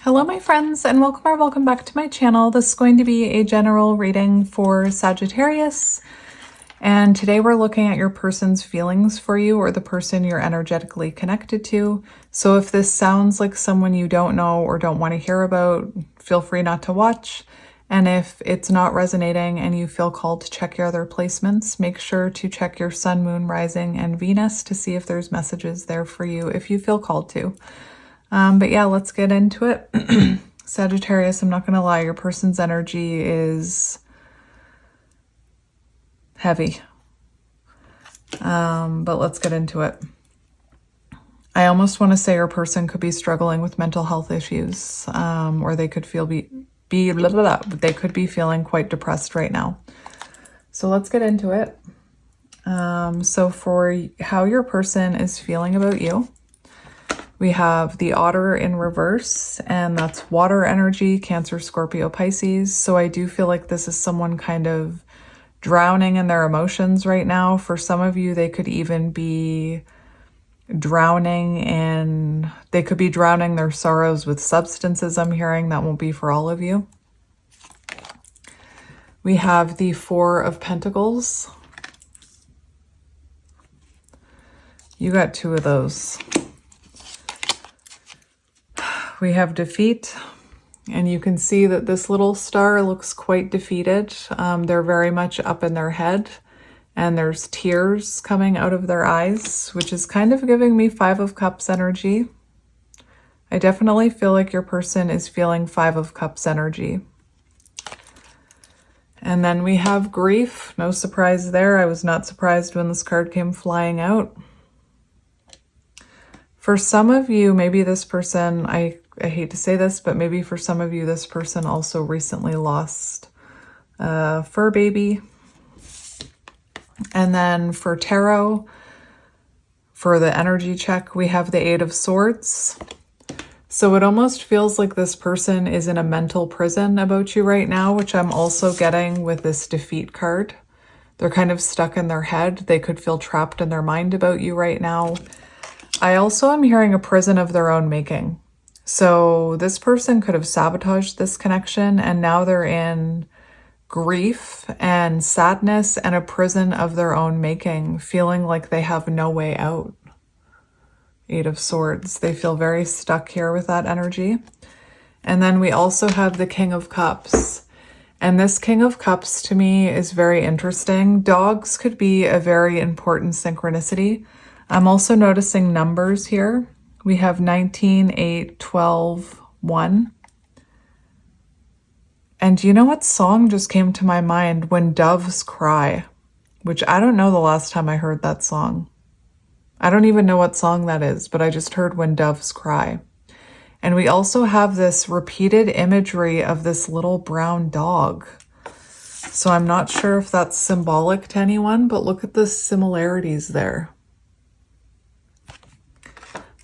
Hello my friends, and welcome back to my channel. This is going to be a general reading for Sagittarius, and today we're looking at your person's feelings for you, or the person you're energetically connected to. So if this sounds like someone you don't know or don't want to hear about, feel free not to watch. And if it's not resonating and you feel called to check your other placements, make sure to check your sun, moon, rising, and Venus to see if there's messages there for you if you feel called to. But yeah, let's get into it. Sagittarius, I'm not going to lie, your person's energy is heavy. But let's get into it. I almost want to say your person could be struggling with mental health issues, or they could they could be feeling quite depressed right now. So let's get into it. So for how your person is feeling about you, we have the Otter in reverse, and that's water energy, Cancer, Scorpio, Pisces. So I do feel like this is someone kind of drowning in their emotions right now. For some of you, they could even be drowning their sorrows with substances, I'm hearing. That won't be for all of you. We have the Four of Pentacles. You got two of those. We have defeat, and you can see that this little star looks quite defeated. They're very much up in their head, and there's tears coming out of their eyes, which is kind of giving me Five of Cups energy. I definitely feel like your person is feeling Five of Cups energy. And then we have grief. No surprise there. I was not surprised when this card came flying out. For some of you, maybe this person, I hate to say this, but maybe for some of you, this person also recently lost a fur baby. And then for tarot, for the energy check, we have the Eight of Swords. So it almost feels like this person is in a mental prison about you right now, which I'm also getting with this defeat card. They're kind of stuck in their head. They could feel trapped in their mind about you right now. I also am hearing a prison of their own making. So this person could have sabotaged this connection, and now they're in grief and sadness and a prison of their own making, feeling like they have no way out. Eight of Swords. They feel very stuck here with that energy. And then we also have the King of Cups. And this King of Cups to me is very interesting. Dogs could be a very important synchronicity. I'm also noticing numbers here. We have 19, 8, 12, 1. And do you know what song just came to my mind? When Doves Cry, which I don't know the last time I heard that song. I don't even know what song that is, but I just heard When Doves Cry. And we also have this repeated imagery of this little brown dog. So I'm not sure if that's symbolic to anyone, but look at the similarities there.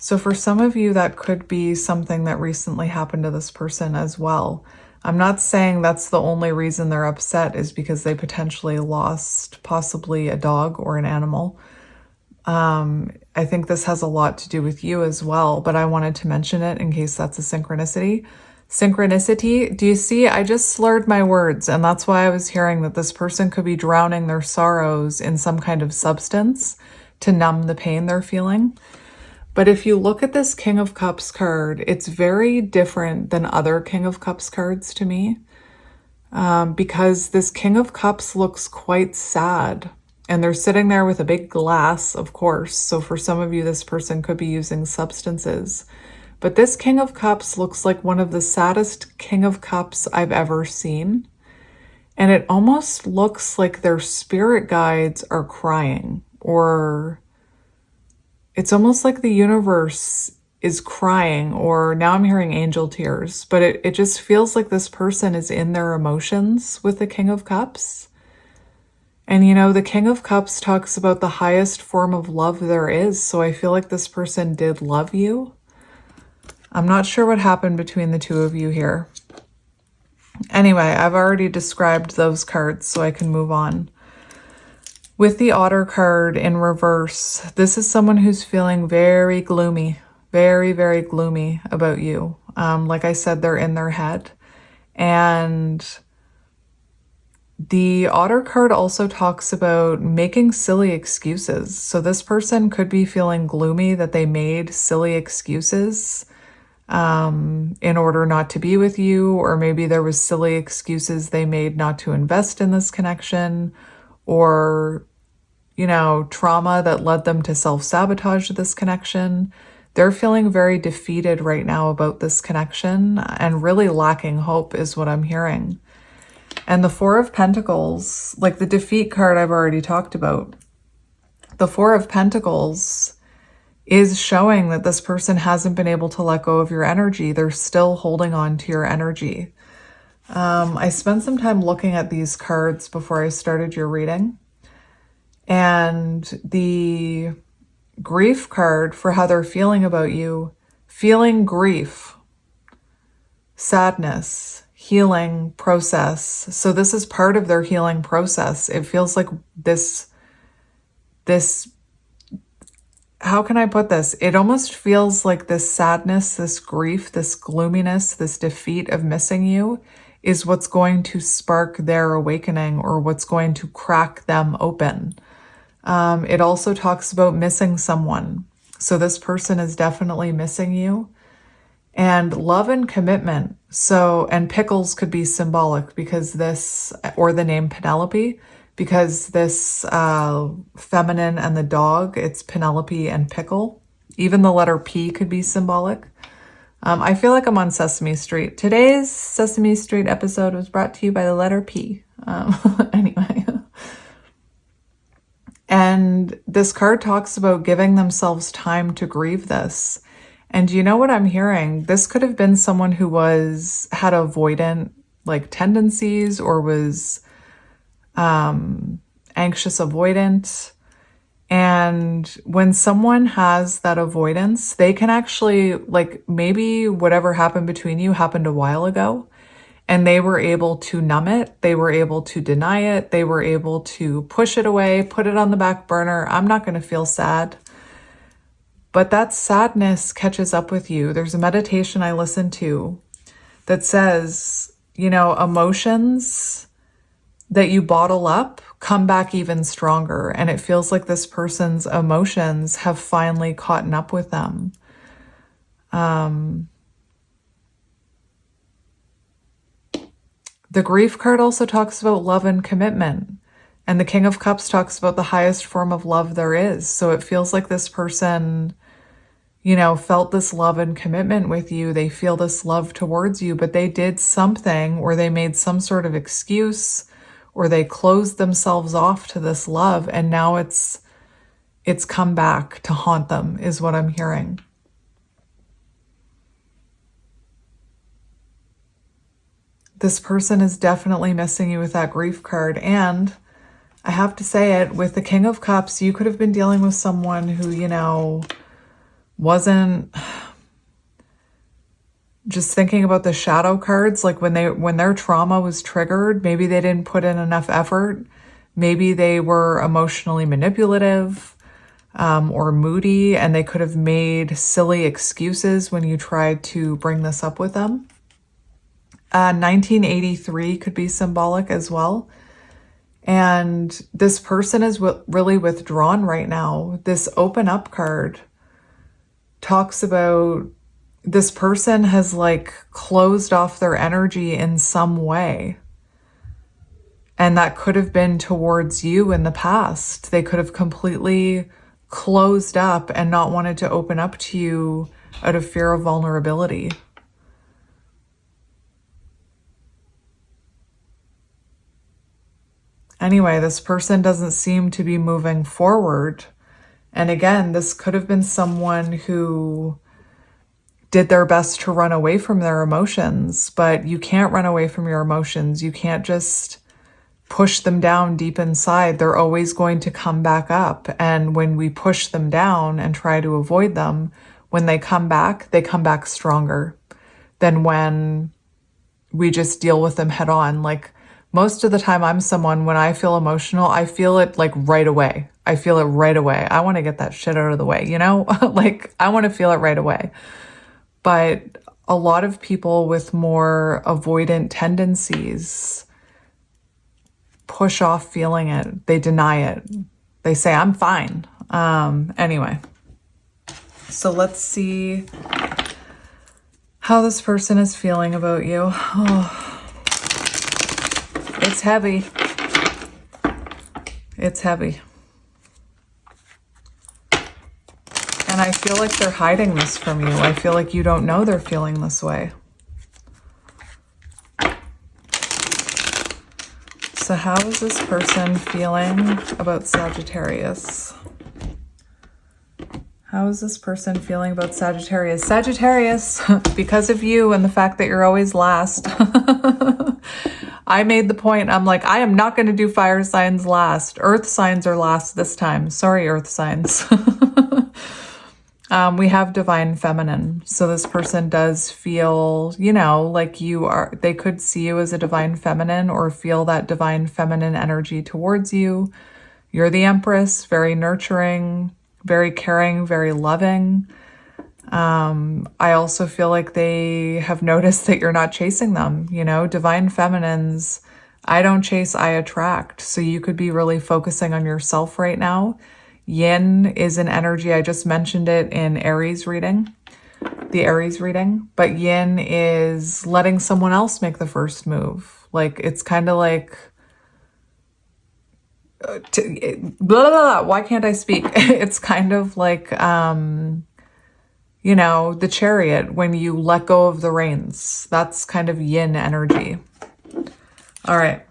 So for some of you, that could be something that recently happened to this person as well. I'm not saying that's the only reason they're upset is because they potentially lost possibly a dog or an animal. I think this has a lot to do with you as well, but I wanted to mention it in case that's a synchronicity. Synchronicity, do you see? I just slurred my words, and that's why I was hearing that this person could be drowning their sorrows in some kind of substance to numb the pain they're feeling. But if you look at this King of Cups card, it's very different than other King of Cups cards to me, because this King of Cups looks quite sad, and they're sitting there with a big glass, of course. So for some of you, this person could be using substances. But this King of Cups looks like one of the saddest King of Cups I've ever seen. And it almost looks like their spirit guides are crying, or it's almost like the universe is crying, or now I'm hearing angel tears, but it just feels like this person is in their emotions with the King of Cups. And you know, the King of Cups talks about the highest form of love there is, so I feel like this person did love you. I'm not sure what happened between the two of you here. Anyway, I've already described those cards, so I can move on. With the Otter card in reverse, this is someone who's feeling very gloomy, very, very gloomy about you. Like I said, they're in their head. And the Otter card also talks about making silly excuses. So this person could be feeling gloomy that they made silly excuses in order not to be with you, or maybe there was silly excuses they made not to invest in this connection, or, trauma that led them to self-sabotage this connection. They're feeling very defeated right now about this connection and really lacking hope is what I'm hearing. And the Four of Pentacles, like the defeat card I've already talked about, the Four of Pentacles is showing that this person hasn't been able to let go of your energy. They're still holding on to your energy. I spent some time looking at these cards before I started your reading. And the grief card for how they're feeling about you, feeling grief, sadness, healing process. So this is part of their healing process. It feels like this, how can I put this? It almost feels like this sadness, this grief, this gloominess, this defeat of missing you is what's going to spark their awakening or what's going to crack them open. It also talks about missing someone. So this person is definitely missing you. And love and commitment. So, and pickles could be symbolic because this, or the name Penelope, because this feminine and the dog, it's Penelope and pickle. Even the letter P could be symbolic. I feel like I'm on Sesame Street. Today's Sesame Street episode was brought to you by the letter P. Anyway. And this card talks about giving themselves time to grieve this. And you know what I'm hearing? This could have been someone who had avoidant tendencies or was anxious avoidant. And when someone has that avoidance, they can actually, maybe whatever happened between you happened a while ago, and they were able to numb it. They were able to deny it. They were able to push it away, put it on the back burner. I'm not going to feel sad. But that sadness catches up with you. There's a meditation I listened to that says, emotions that you bottle up come back even stronger. And it feels like this person's emotions have finally caught up with them. The grief card also talks about love and commitment. And the King of Cups talks about the highest form of love there is. So it feels like this person, felt this love and commitment with you. They feel this love towards you, but they did something, or they made some sort of excuse, or they closed themselves off to this love. And now it's come back to haunt them, is what I'm hearing. This person is definitely missing you with that grief card. And I have to say it, with the King of Cups, you could have been dealing with someone who, wasn't just thinking about the shadow cards. Like when their trauma was triggered, maybe they didn't put in enough effort. Maybe they were emotionally manipulative or moody, and they could have made silly excuses when you tried to bring this up with them. 1983 could be symbolic as well. And this person is really withdrawn right now. This open up card talks about this person has closed off their energy in some way. And that could have been towards you in the past. They could have completely closed up and not wanted to open up to you out of fear of vulnerability. Anyway, this person doesn't seem to be moving forward. And again, this could have been someone who did their best to run away from their emotions, but you can't run away from your emotions. You can't just push them down deep inside. They're always going to come back up. And when we push them down and try to avoid them, when they come back stronger than when we just deal with them head on. Most of the time I'm someone, when I feel emotional, I feel it right away. I feel it right away. I want to get that shit out of the way, I want to feel it right away. But a lot of people with more avoidant tendencies push off feeling it. They deny it. They say, I'm fine. Anyway, so let's see how this person is feeling about you. Oh, it's heavy. It's heavy. And I feel like they're hiding this from you. I feel like you don't know they're feeling this way. So how is this person feeling about Sagittarius? How is this person feeling about Sagittarius? Sagittarius, because of you and the fact that you're always last. I made the point, I'm like, I am not going to do fire signs last. Earth signs are last this time. Sorry, earth signs. We have divine feminine. So this person does feel, you know, like you are, they could see you as a divine feminine or feel that divine feminine energy towards you. You're the Empress, very nurturing, very caring, very loving. I also feel like they have noticed that you're not chasing them, you know, divine feminines. I don't chase, I attract. So you could be really focusing on yourself right now. Yin is an energy. I just mentioned it in Aries reading, the Aries reading, but yin is letting someone else make the first move. Like, it's kind of like, blah, blah, blah. Why can't I speak? It's kind of like, you know, the Chariot, when you let go of the reins. That's kind of yin energy. All right.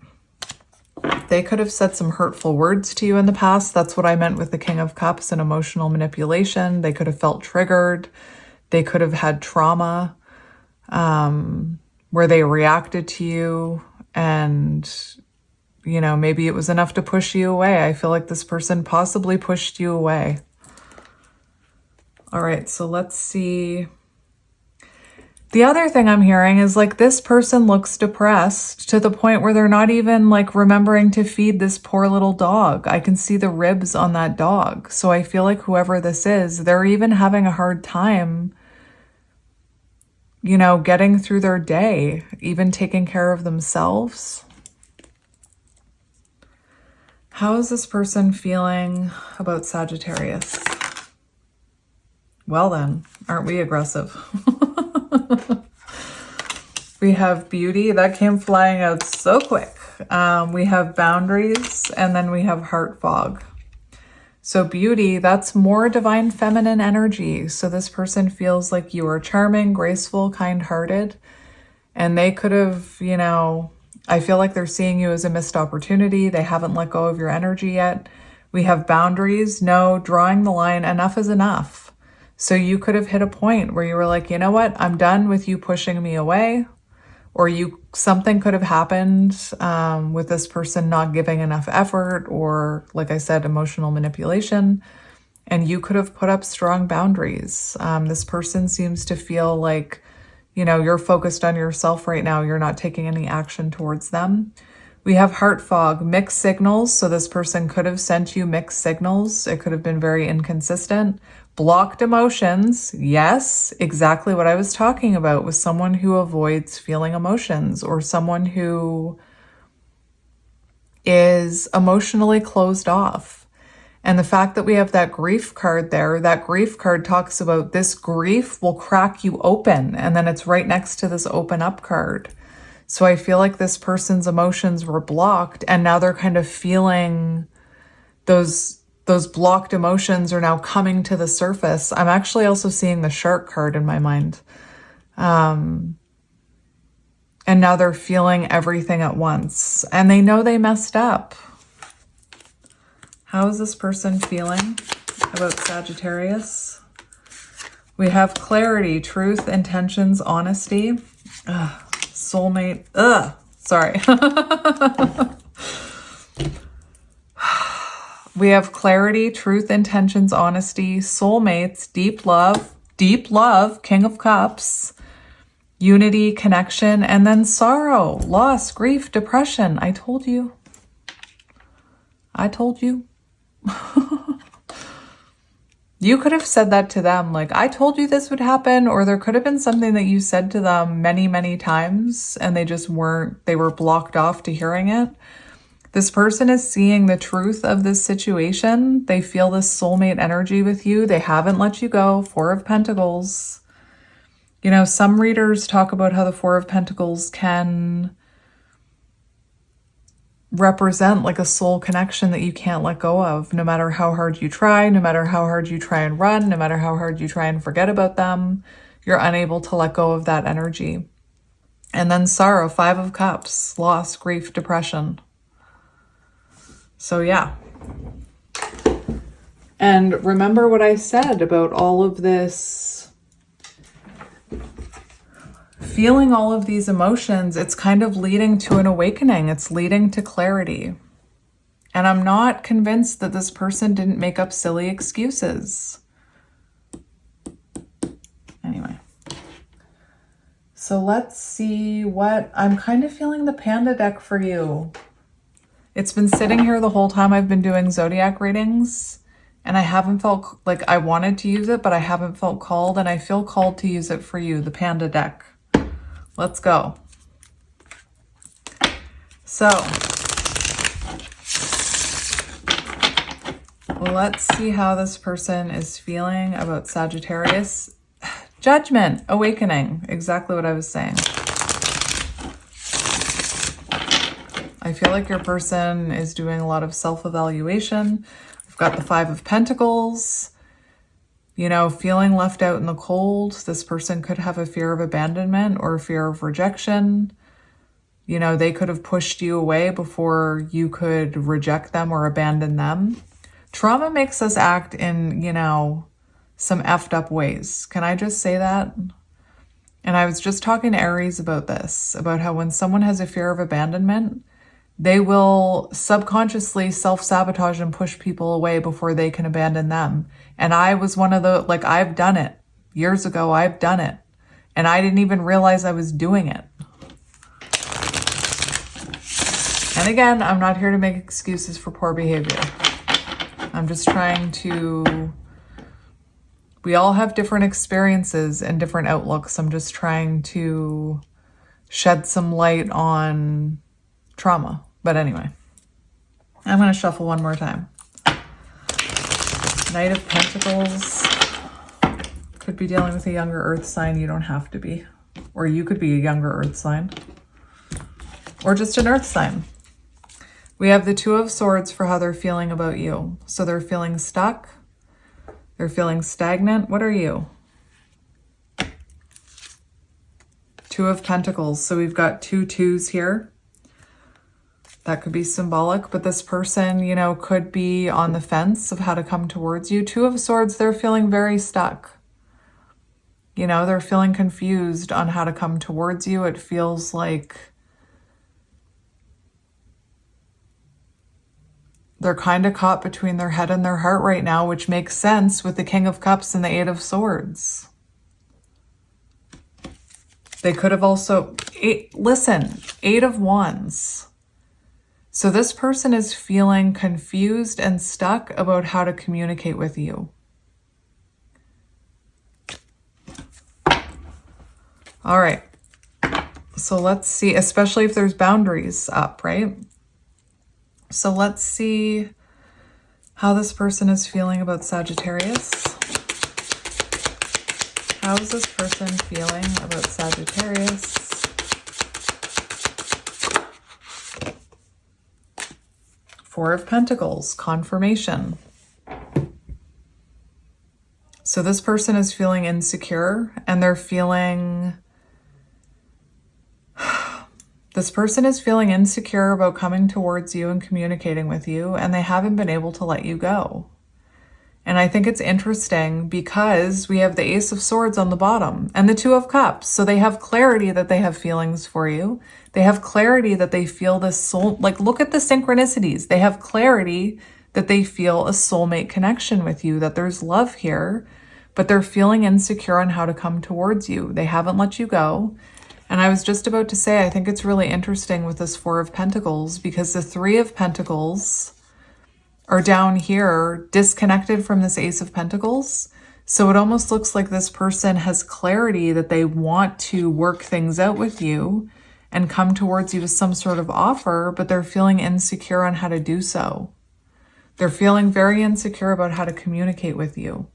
They could have said some hurtful words to you in the past. That's what I meant with the King of Cups and emotional manipulation. They could have felt triggered. They could have had trauma where they reacted to you and, you know, maybe it was enough to push you away. I feel like this person possibly pushed you away. All right, so let's see. The other thing I'm hearing is like this person looks depressed to the point where they're not even like remembering to feed this poor little dog. I can see the ribs on that dog. So I feel like whoever this is, they're even having a hard time, you know, getting through their day, even taking care of themselves. How is this person feeling about Sagittarius? Well then, aren't we aggressive? We have beauty. That came flying out so quick. We have boundaries, and then we have heart fog. So beauty, that's more divine feminine energy. So this person feels like you are charming, graceful, kind-hearted, and they could have, you know, I feel like they're seeing you as a missed opportunity. They haven't let go of your energy yet. We have boundaries. No, drawing the line. Enough is enough. So you could have hit a point where you were like, you know what? I'm done with you pushing me away. Or something could have happened with this person not giving enough effort, or like I said, emotional manipulation. And you could have put up strong boundaries. This person seems to feel like, you know, you're focused on yourself right now. You're not taking any action towards them. We have heart fog, mixed signals. So this person could have sent you mixed signals. It could have been very inconsistent. Blocked emotions. Yes, exactly what I was talking about with someone who avoids feeling emotions or someone who is emotionally closed off. And the fact that we have that grief card there, that grief card talks about this grief will crack you open. And then it's right next to this open up card. So I feel like this person's emotions were blocked and now they're kind of feeling those blocked emotions are now coming to the surface. I'm actually also seeing the shark card in my mind. And now they're feeling everything at once and they know they messed up. How is this person feeling about Sagittarius? We have clarity, truth, intentions, honesty. Soulmate. Sorry. We have clarity, truth, intentions, honesty, soulmates, deep love, King of Cups, unity, connection, and then sorrow, loss, grief, depression. I told you. You could have said that to them, like, I told you this would happen, or there could have been something that you said to them many, many times and they just weren't, they were blocked off to hearing it. This person is seeing the truth of this situation. They feel this soulmate energy with you. They haven't let you go. Four of Pentacles. You know, some readers talk about how the Four of Pentacles can represent like a soul connection that you can't let go of, no matter how hard you try, no matter how hard you try and run, no matter how hard you try and forget about them, you're unable to let go of that energy. And then sorrow, Five of Cups, loss, grief, depression. So yeah. And remember what I said about all of this, feeling all of these emotions, it's kind of leading to an awakening. It's leading to clarity. And I'm not convinced that this person didn't make up silly excuses. Anyway. So let's see what, I'm kind of feeling the Panda deck for you. It's been sitting here the whole time I've been doing zodiac readings, and I haven't felt like I wanted to use it, but I haven't felt called, and I feel called to use it for you, the Panda deck. Let's go. So, let's see how this person is feeling about Sagittarius. Judgment, awakening, exactly what I was saying. I feel like your person is doing a lot of self-evaluation. We've got the Five of Pentacles. You know, feeling left out in the cold. This person could have a fear of abandonment or a fear of rejection. You know, they could have pushed you away before you could reject them or abandon them. Trauma makes us act in, you know, some effed up ways. Can I just say that? And I was just talking to Aries about this, about how when someone has a fear of abandonment, they will subconsciously self-sabotage and push people away before they can abandon them. And I was one of the, like, I've done it. Years ago, I've done it. And I didn't even realize I was doing it. And again, I'm not here to make excuses for poor behavior. I'm just trying to, we all have different experiences and different outlooks. I'm just trying to shed some light on trauma. But anyway, I'm going to shuffle one more time. Knight of Pentacles. Could be dealing with a younger earth sign. You don't have to be. Or you could be a younger earth sign. Or just an earth sign. We have the Two of Swords for how they're feeling about you. So they're feeling stuck. They're feeling stagnant. What are you? Two of Pentacles. So we've got two twos here. That could be symbolic, but this person, you know, could be on the fence of how to come towards you. Two of Swords, they're feeling very stuck. You know, they're feeling confused on how to come towards you. It feels like they're kind of caught between their head and their heart right now, which makes sense with the King of Cups and the Eight of Swords. They could have also, Eight of Wands. So this person is feeling confused and stuck about how to communicate with you. All right. So let's see, especially if there's boundaries up, right? So let's see how this person is feeling about Sagittarius. How is this person feeling about Sagittarius? Four of Pentacles, confirmation. So this person is feeling insecure and they're feeling, this person is feeling insecure about coming towards you and communicating with you, and they haven't been able to let you go. And I think it's interesting because we have the Ace of Swords on the bottom and the Two of Cups. So they have clarity that they have feelings for you. They have clarity that they feel this soul, like look at the synchronicities. They have clarity that they feel a soulmate connection with you, that there's love here, but they're feeling insecure on how to come towards you. They haven't let you go. And I was just about to say, I think it's really interesting with this Four of Pentacles because the Three of Pentacles are down here, disconnected from this Ace of Pentacles. So it almost looks like this person has clarity that they want to work things out with you and come towards you with some sort of offer, but they're feeling insecure on how to do so. They're feeling very insecure about how to communicate with you.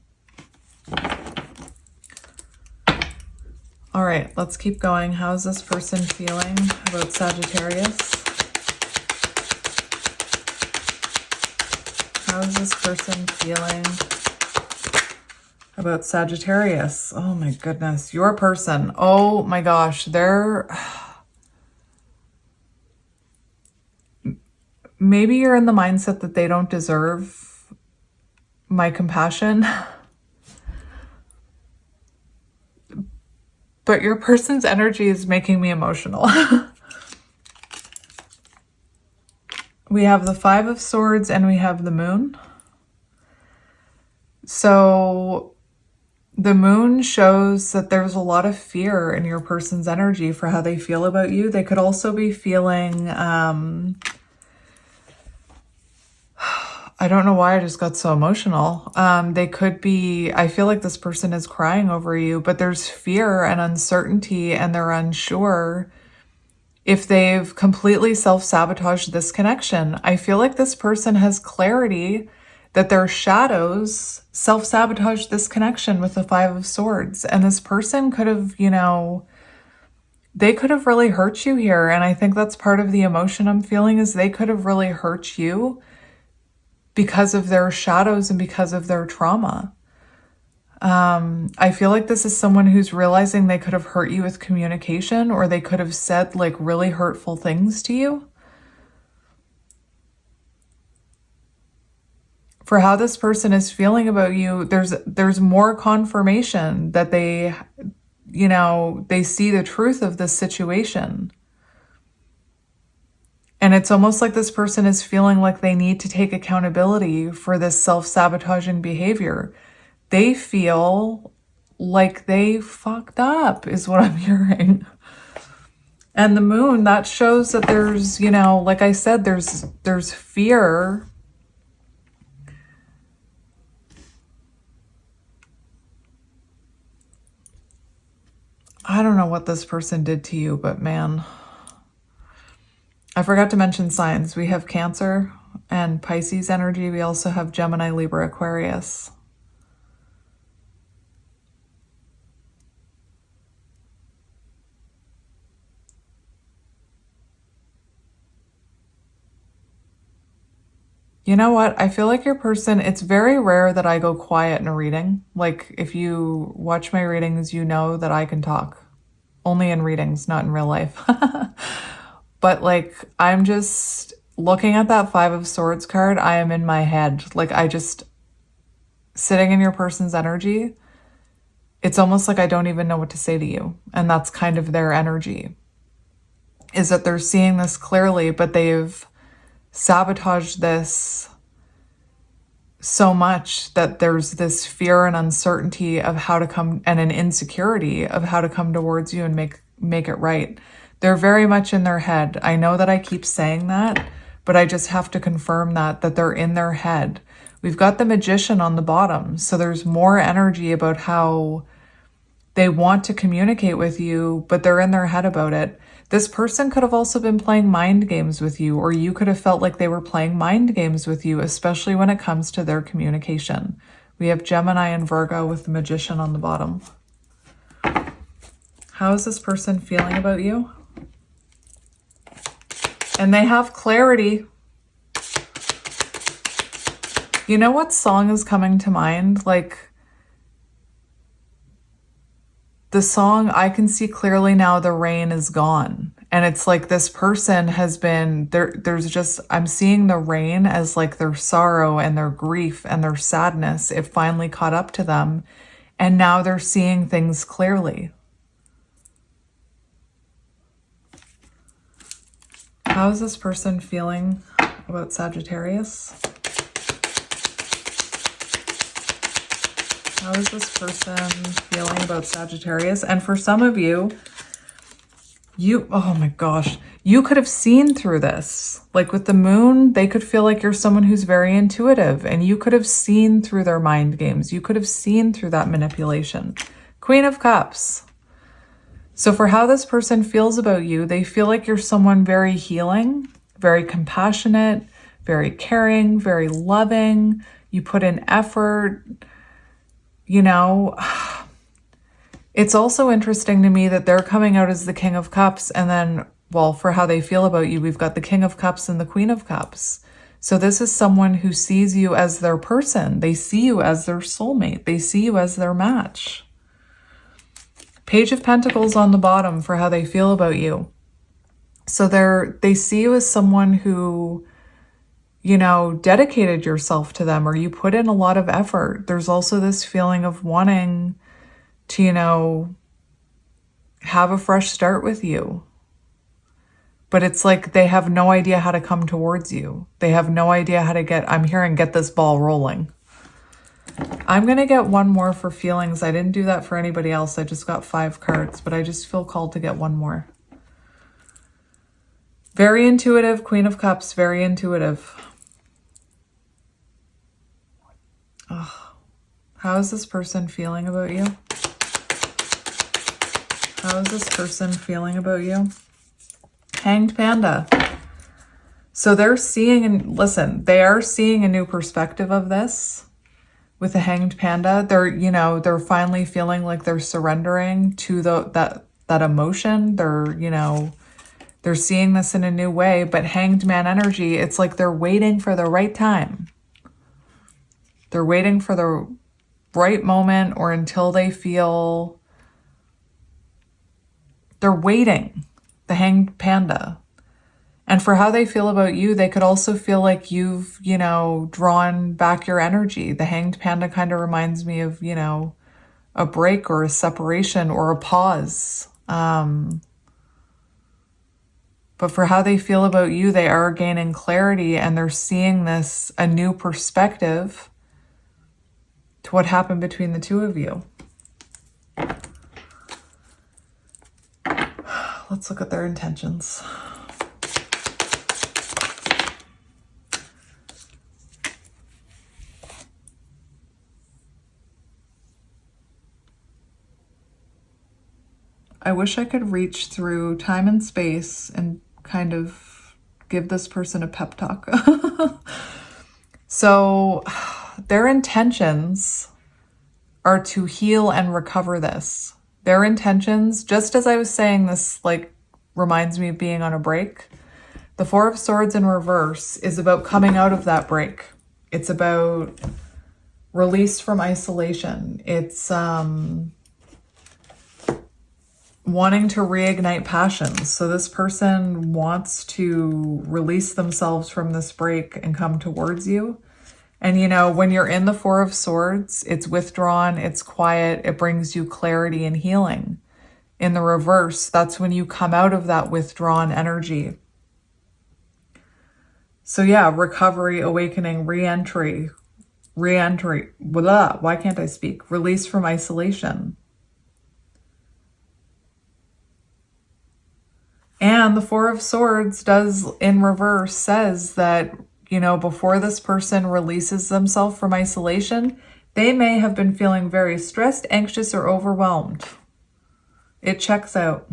All right, let's keep going. How is this person feeling about Sagittarius? How is this person feeling about Sagittarius? Oh my goodness, your person. Oh my gosh, they're... Maybe you're in the mindset that they don't deserve my compassion. But your person's energy is making me emotional. We have the Five of Swords and we have the Moon. So the Moon shows that there's a lot of fear in your person's energy for how they feel about you. They could also be feeling, I don't know why I just got so emotional. They could be, I feel like this person is crying over you, but there's fear and uncertainty and they're unsure if they've completely self-sabotaged this connection. I feel like this person has clarity that their shadows self-sabotaged this connection with the Five of Swords. And this person could have, you know, they could have really hurt you here. And I think that's part of the emotion I'm feeling is they could have really hurt you because of their shadows and because of their trauma. I feel like this is someone who's realizing they could have hurt you with communication, or they could have said like really hurtful things to you. For how this person is feeling about you, there's more confirmation that they, you know, they see the truth of this situation. And it's almost like this person is feeling like they need to take accountability for this self-sabotaging behavior. They feel like they fucked up, is what I'm hearing. And the Moon, that shows that there's, you know, like I said, there's fear. I don't know what this person did to you, but man, I forgot to mention signs. We have Cancer and Pisces energy. We also have Gemini, Libra, Aquarius. You know what? I feel like your person, it's very rare that I go quiet in a reading. Like if you watch my readings, you know that I can talk. Only in readings, not in real life. But like, I'm just looking at that Five of Swords card. I am in my head. Like I just, sitting in your person's energy, it's almost like I don't even know what to say to you. And that's kind of their energy. Is that they're seeing this clearly, but they've sabotaged this so much that there's this fear and uncertainty of how to come, and an insecurity of how to come towards you and make it right. They're very much in their head. I know that I keep saying that, but I just have to confirm that they're in their head. We've got the Magician on the bottom, so there's more energy about how they want to communicate with you, but they're in their head about it. This person could have also been playing mind games with you, or you could have felt like they were playing mind games with you, especially when it comes to their communication. We have Gemini and Virgo with the Magician on the bottom. How is this person feeling about you? And they have clarity. You know what song is coming to mind? Like the song, I Can See Clearly Now the Rain Is Gone. And it's like this person has been, there's just, I'm seeing the rain as like their sorrow and their grief and their sadness. It finally caught up to them. And now they're seeing things clearly. How is this person feeling about Sagittarius? How is this person feeling about Sagittarius? And for some of you, Oh my gosh, you could have seen through this. Like with the moon, they could feel like you're someone who's very intuitive, and you could have seen through their mind games. You could have seen through that manipulation. Queen of Cups. So for how this person feels about you, they feel like you're someone very healing, very compassionate, very caring, very loving. You put in effort, you know. It's also interesting to me that they're coming out as the King of Cups, and then, well, for how they feel about you, we've got the King of Cups and the Queen of Cups. So this is someone who sees you as their person. They see you as their soulmate. They see you as their match. Page of Pentacles on the bottom for how they feel about you. So they see you as someone who, you know, dedicated yourself to them, or you put in a lot of effort. There's also this feeling of wanting to, you know, have a fresh start with you. But it's like they have no idea how to come towards you. They have no idea how to get this ball rolling. I'm going to get one more for feelings. I didn't do that for anybody else. I just got 5 cards, but I just feel called to get one more. Very intuitive, Queen of Cups, very intuitive. Oh, how is this person feeling about you? How is this person feeling about you? Hanged Panda. So they're seeing, and listen, they are seeing a new perspective of this with the Hanged Panda. They're finally feeling like they're surrendering to that emotion. They're seeing this in a new way, but Hanged Man energy, it's like they're waiting for the right time. They're waiting for the right moment, or until they feel they're waiting, the Hanged Panda. And for how they feel about you, they could also feel like you've, drawn back your energy. The Hanged Panda kind of reminds me of, a break or a separation or a pause. But for how they feel about you, they are gaining clarity, and they're seeing this, a new perspective to what happened between the two of you. Let's look at their intentions. I wish I could reach through time and space and kind of give this person a pep talk. So their intentions are to heal and recover this. Their intentions, just as I was saying, this reminds me of being on a break. The Four of Swords in reverse is about coming out of that break. It's about release from isolation. It's wanting to reignite passions. So this person wants to release themselves from this break and come towards you. And when you're in the Four of Swords, it's withdrawn, it's quiet, it brings you clarity and healing. In the reverse, that's when you come out of that withdrawn energy. So yeah, recovery, awakening, re-entry, blah, why can't I speak? Release from isolation. And the Four of Swords in reverse says that, before this person releases themselves from isolation, they may have been feeling very stressed, anxious, or overwhelmed. It checks out.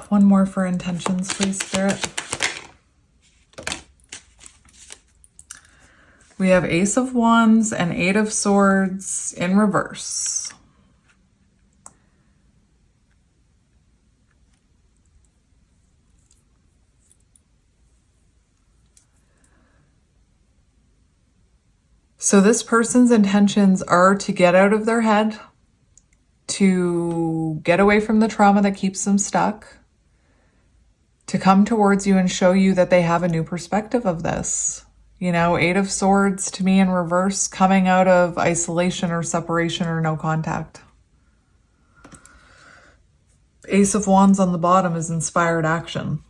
One more for intentions, please, Spirit. We have Ace of Wands and Eight of Swords in reverse. So this person's intentions are to get out of their head, to get away from the trauma that keeps them stuck, to come towards you and show you that they have a new perspective of this. Eight of Swords to me in reverse, coming out of isolation or separation or no contact. Ace of Wands on the bottom is inspired action.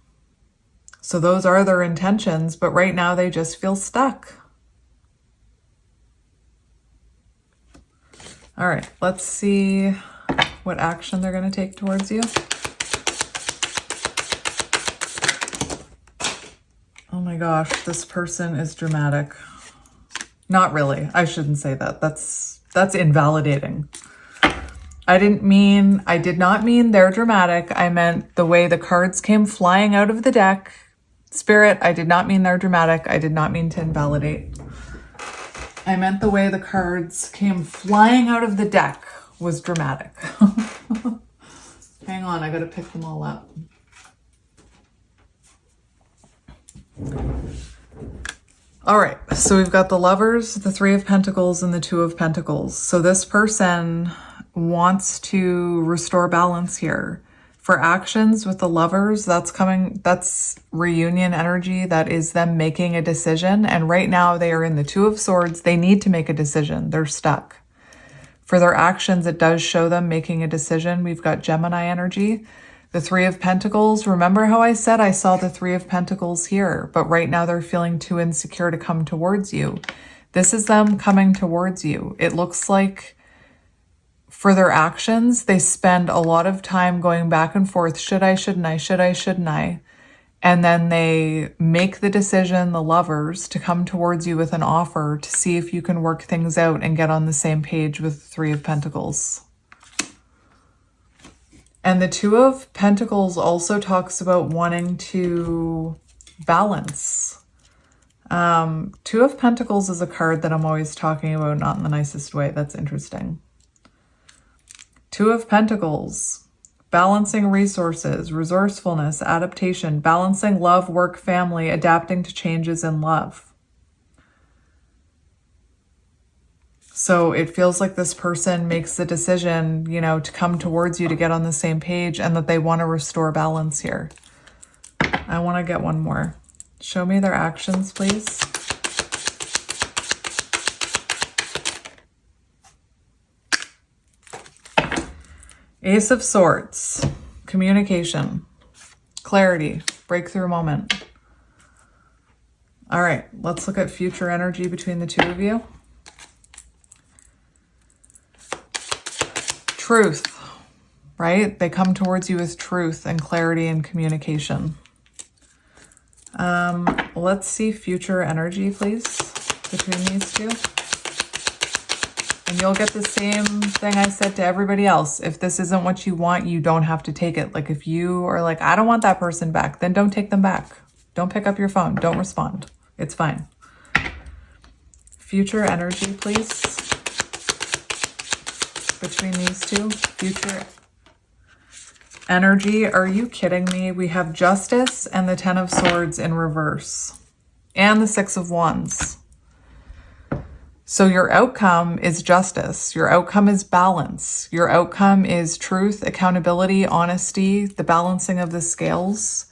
So those are their intentions, but right now they just feel stuck. All right, let's see what action they're going to take towards you. Oh my gosh, this person is dramatic. Not really. I shouldn't say that. That's invalidating. I did not mean they're dramatic. I meant the way the cards came flying out of the deck. Spirit, I did not mean they're dramatic. I did not mean to invalidate. I meant the way the cards came flying out of the deck was dramatic. Hang on, I gotta pick them all up. All right, so we've got the Lovers, the Three of Pentacles, and the Two of Pentacles. So this person wants to restore balance here. For actions with the Lovers, that's reunion energy. That is them making a decision. And right now they are in the Two of Swords. They need to make a decision. They're stuck. For their actions, it does show them making a decision. We've got Gemini energy. The Three of Pentacles, remember how I said I saw the Three of Pentacles here, but right now they're feeling too insecure to come towards you. This is them coming towards you. It looks like for their actions, they spend a lot of time going back and forth. Should I, shouldn't I, should I, shouldn't I? And then they make the decision, the Lovers, to come towards you with an offer to see if you can work things out and get on the same page with the Three of Pentacles. And the Two of Pentacles also talks about wanting to balance. Two of Pentacles is a card that I'm always talking about, not in the nicest way. That's interesting. Two of Pentacles, balancing resources, resourcefulness, adaptation, balancing love, work, family, adapting to changes in love. So it feels like this person makes the decision, to come towards you to get on the same page and that they want to restore balance here. I want to get one more. Show me their actions, please. Ace of Swords, communication, clarity, breakthrough moment. All right, let's look at future energy between the two of you. Truth, right? They come towards you with truth and clarity and communication. Let's see future energy, please, between these two. And you'll get the same thing I said to everybody else. If this isn't what you want, you don't have to take it. Like if you are like, I don't want that person back, then don't take them back. Don't pick up your phone. Don't respond. It's fine. Future energy, please. Between these two, future energy. Are you kidding me? We have Justice and the Ten of Swords in reverse and the Six of Wands. So your outcome is justice. Your outcome is balance. Your outcome is truth, accountability, honesty, the balancing of the scales.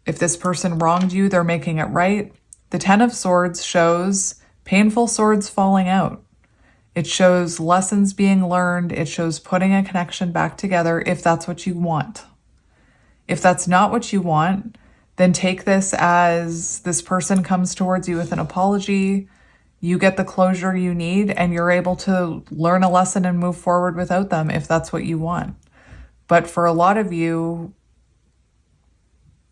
If this person wronged you, they're making it right. The Ten of Swords shows painful swords falling out. It shows lessons being learned. It shows putting a connection back together if that's what you want. If that's not what you want, then take this as this person comes towards you with an apology. You get the closure you need and you're able to learn a lesson and move forward without them if that's what you want. But for a lot of you,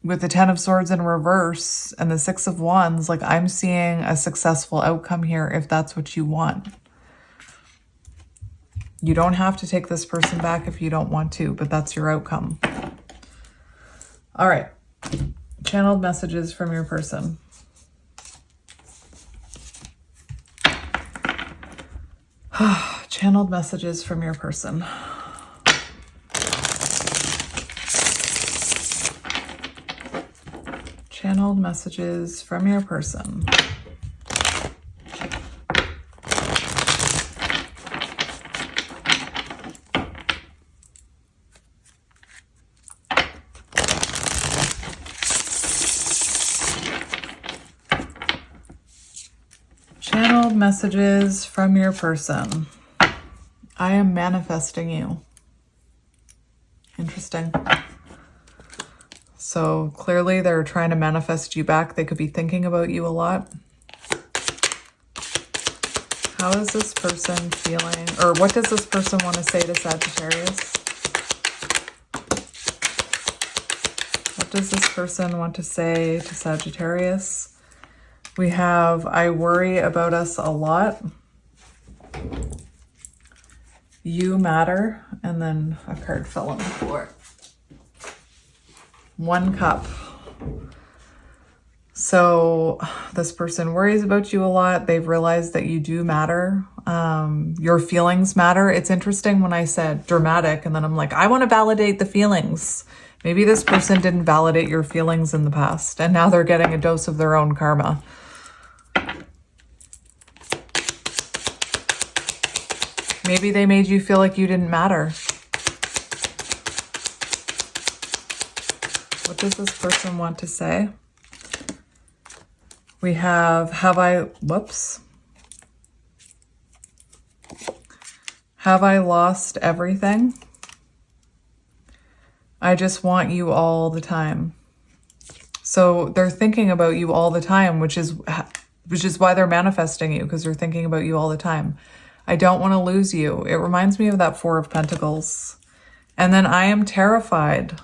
with the Ten of Swords in reverse and the Six of Wands, like I'm seeing a successful outcome here if that's what you want. You don't have to take this person back if you don't want to, but that's your outcome. All right. Channeled messages from your person. Channeled messages from your person. Channeled messages from your person. Channeled messages from your person. I am manifesting you. Interesting. So clearly they're trying to manifest you back. They could be thinking about you a lot. How is this person feeling? Or what does this person want to say to Sagittarius? What does this person want to say to Sagittarius? We have, I worry about us a lot. You matter. And then a card fell on the floor. 1 cup. So this person worries about you a lot. They've realized that you do matter. Your feelings matter. It's interesting when I said dramatic, and then I'm like, I want to validate the feelings. Maybe this person didn't validate your feelings in the past, and now they're getting a dose of their own karma. Maybe they made you feel like you didn't matter. What does this person want to say? We have I lost everything? I just want you all the time. So they're thinking about you all the time, which is why they're manifesting you, because they're thinking about you all the time. I don't want to lose you. It reminds me of that 4 of Pentacles. And then I am terrified.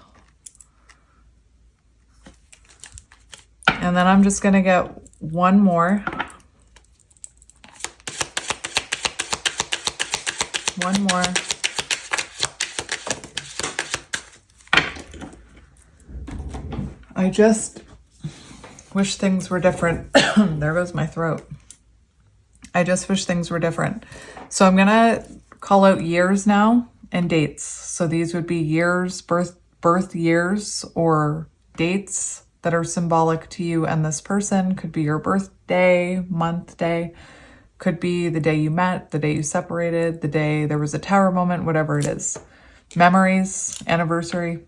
And then I'm just going to get one more. One more. I just wish things were different. There goes my throat. I just wish things were different. So I'm going to call out years now and dates. So these would be years, birth years, or dates that are symbolic to you and this person. Could be your birthday, month, day. Could be the day you met, the day you separated, the day there was a tower moment, whatever it is. Memories, anniversary.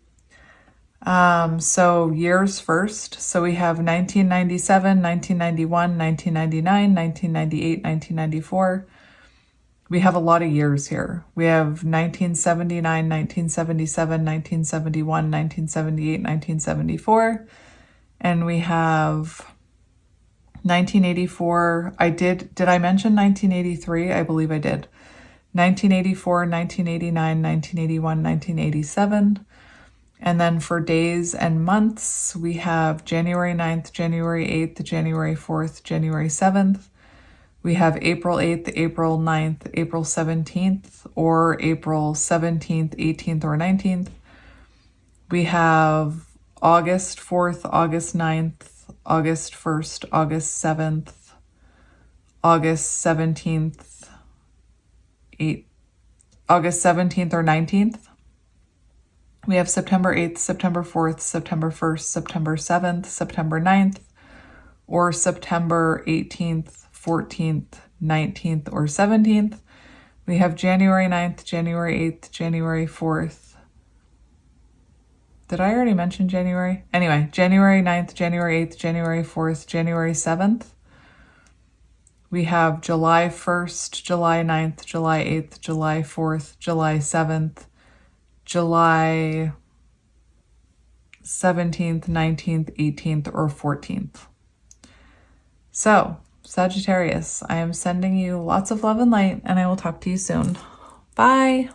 So years first. So we have 1997, 1991, 1999, 1998, 1994. We have a lot of years here. We have 1979, 1977, 1971, 1978, 1974. And we have 1984. Did I mention 1983? I believe I did. 1984, 1989, 1981, 1987. And then for days and months, we have January 9th, January 8th, January 4th, January 7th. We have April 8th, April 9th, April 17th, or April 17th, 18th, or 19th. We have August 4th, August 9th, August 1st, August 7th, August 17th, August 17th or 19th. We have September 8th, September 4th, September 1st, September 7th, September 9th, or September 18th, 14th, 19th, or 17th. We have January 9th, January 8th, January 4th. Did I already mention January? Anyway, January 9th, January 8th, January 4th, January 7th. We have July 1st, July 9th, July 8th, July 4th, July 7th, July 17th, 19th, 18th, or 14th. So, Sagittarius, I am sending you lots of love and light, and I will talk to you soon. Bye.